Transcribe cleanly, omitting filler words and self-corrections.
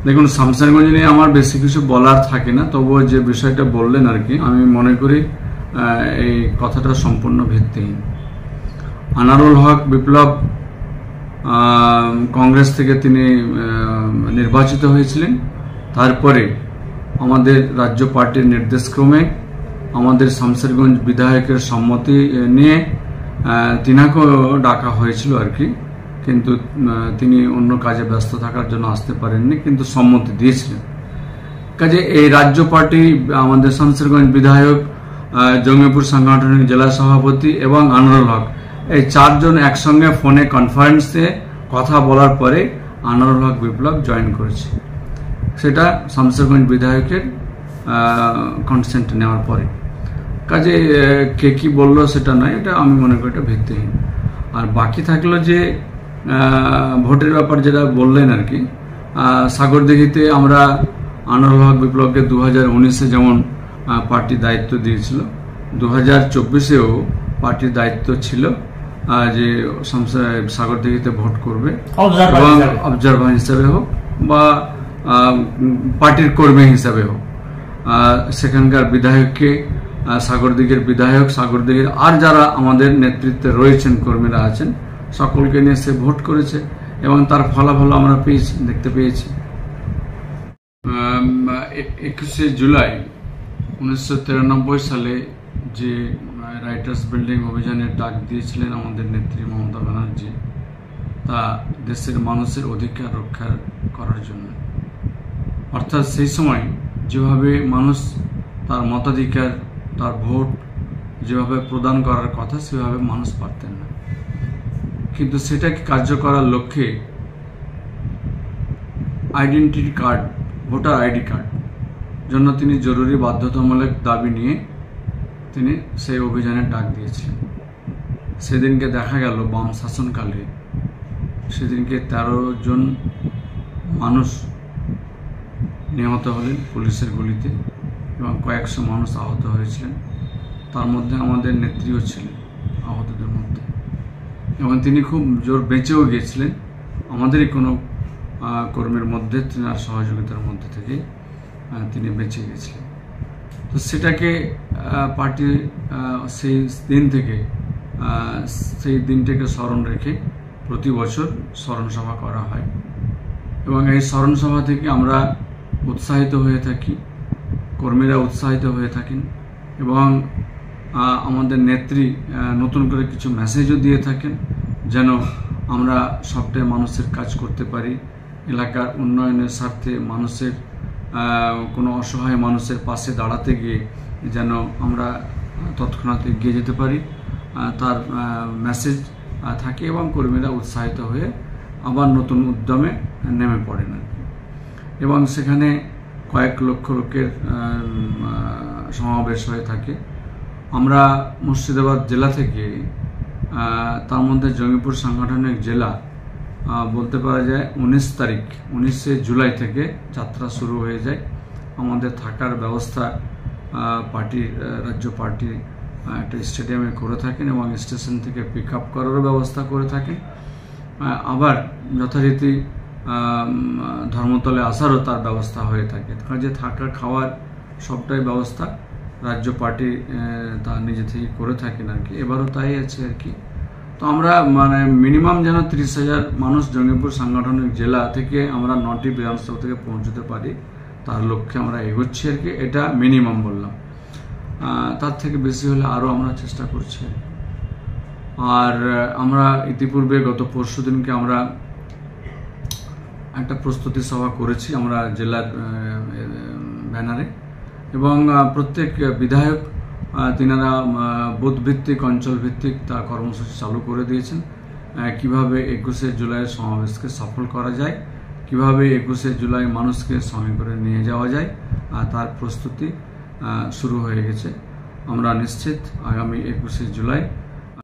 দেখুন, শামশেরগঞ্জ নিয়ে আমার বেশি কিছু বলার থাকে না, তবুও যে বিষয়টা বললেন আর কি, আমি মনে করি এই কথাটা সম্পূর্ণ ভিত্তিহীন। আনারুল হক বিপ্লব কংগ্রেস থেকে তিনি নির্বাচিত হয়েছিলেন। তারপরে আমাদের রাজ্য পার্টির নির্দেশক্রমে আমাদের শামশেরগঞ্জ বিধায়কের সম্মতি নিয়ে তিনাকেও ডাকা হয়েছিল আর কি, কিন্তু তিনি অন্য কাজে ব্যস্ত থাকার জন্য আসতে পারেননি, কিন্তু সম্মতি দিয়েছিলেন। কাজে এই রাজ্য পার্টি, আমাদের শামশেরগঞ্জ বিধায়ক, জঙ্গিপুর সাংগঠনিক জেলা সভাপতি এবং আনারুল হক, এই চারজন একসঙ্গে ফোনে কনফারেন্সে কথা বলার পরে আনারুল হক বিপ্লব জয়েন করেছে। সেটা শামশেরগঞ্জ বিধায়কের কনসেন্ট নেওয়ার পরে। কাজে কে কি বললো সেটা নয়, এটা আমি মনে করি এটা ভিত্তিহীন। আর বাকি থাকলো যে ভোটের ব্যাপার যেটা বললেন আর কি, সাগরদিঘিতে আমরা আনারুল হক বিপ্লবকে 2019-এ যেমন পার্টি দায়িত্ব দিয়েছিল, 2024-এও পার্টির দায়িত্ব ছিল যে সাগরদিঘিতে ভোট করবে, এবং অবজারভার হিসাবে হোক বা পার্টির কর্মী হিসাবে হোক। সেখানকার বিধায়ককে, সাগরদিঘির বিধায়ক, সাগরদিঘির আর যারা আমাদের নেতৃত্বে রয়েছেন, কর্মীরা আছেন, সকলকে নিয়ে সে ভোট করেছে এবং তার ফলাফল আমরা দেখতে পেয়েছি। 21শে জুলাই 1993 সালে যে রাইটার্স বিল্ডিং অভিযানের ডাক দিয়েছিলেন আমাদের নেত্রী মমতা ব্যানার্জি, তা দেশের মানুষের অধিকার রক্ষা করার জন্য। অর্থাৎ সেই সময় যেভাবে মানুষ তার মতাধিকার, তার ভোট যেভাবে প্রদান করার কথা, সেভাবে মানুষ পারতেন না, কিন্তু সেটাকে কার্য করার লক্ষ্যে identity card, voter ID card জন্য তিনি জরুরি বাধ্যতামূলক দাবি নিয়ে তিনি সেই অভিযানের ডাক দিয়েছিলেন। সেদিনকে দেখা গেল বাম শাসনকালে সেদিনকে 13 জন মানুষ নিহত হলেন পুলিশের গুলিতে এবং কয়েকশো মানুষ আহত হয়েছিলেন। তার মধ্যে আমাদের নেত্রীও ছিলেন আহতদের মধ্যে, এবং তিনি খুব জোর বেঁচেও গিয়েছিলেন আমাদেরই কোনো কর্মীর মধ্যে, তিনার সহযোগিতার মধ্যে থেকে তিনি বেঁচে গিয়েছিলেন। তো সেটাকে পার্টি সেই দিনটাকে স্মরণ রেখে প্রতি বছর স্মরণ সভা করা হয়, এবং এই স্মরণ সভা থেকে আমরা উৎসাহিত হয়ে থাকি, কর্মীরা উৎসাহিত হয়ে থাকেন, এবং আমাদের নেত্রী নতুন করে কিছু মেসেজও দিয়ে থাকেন, যেন আমরা সবটাই মানুষের কাজ করতে পারি, এলাকার উন্নয়নের স্বার্থে মানুষের কোনো অসহায় মানুষের পাশে দাঁড়াতে গিয়ে যেন আমরা তৎক্ষণাৎ এগিয়ে যেতে পারি, তার মেসেজ থাকে, এবং কর্মীরা উৎসাহিত হয়ে আবার নতুন উদ্যমে নেমে পড়েন আর কি। এবং সেখানে কয়েক লক্ষ লোকের সমাবেশ হয়ে থাকে। আমরা মুর্শিদাবাদ জেলা থেকে, তার মধ্যে জঙ্গিপুর সাংগঠনিক জেলা বলতে পারা যায় 19শে জুলাই থেকে যাত্রা শুরু হয়ে যায়। আমাদের থাকার ব্যবস্থা রাজ্য পার্টি একটা স্টেডিয়ামে করে থাকেন, এবং স্টেশন থেকে পিক আপ করারও ব্যবস্থা করে থাকেন। আবার যথারীতি ধর্মতলে আসারও তার ব্যবস্থা হয়ে থাকে। কাজে থাকা খাওয়ার সবটাই ব্যবস্থা রাজ্য পার্টি তা নিজে থেকে করে থাকেন আর কি, এবারও তাই আছে আর কি। তো আমরা মিনিমাম যেন 30,000 মানুষ জঙ্গিপুর সাংগঠনিক জেলা থেকে আমরা 9টি বিধানসভা থেকে পৌঁছতে পারি, তার লক্ষ্যে আমরা এগোচ্ছি আর কি। এটা মিনিমাম বললাম, তার থেকে বেশি হলে আরও আমরা চেষ্টা করছি। আর আমরা ইতিপূর্বে গত পরশুদিনকে আমরা একটা প্রস্তুতি সভা করেছি আমরা জেলার ব্যানারে, এবং প্রত্যেক বিধায়ক তিনারা বুথ ভিত্তিক, অঞ্চল ভিত্তিক তা কর্মসূচি চালু করে দিয়েছেন। কিভাবে 21শে জুলাইয়ের সমাবেশকে সফল করা যায়, কিভাবে 21শে জুলাই মানুষকে সঙ্গে করে নিয়ে যাওয়া যায়, তার প্রস্তুতি শুরু হয়ে গেছে। আমরা নিশ্চিত আগামী 21শে জুলাই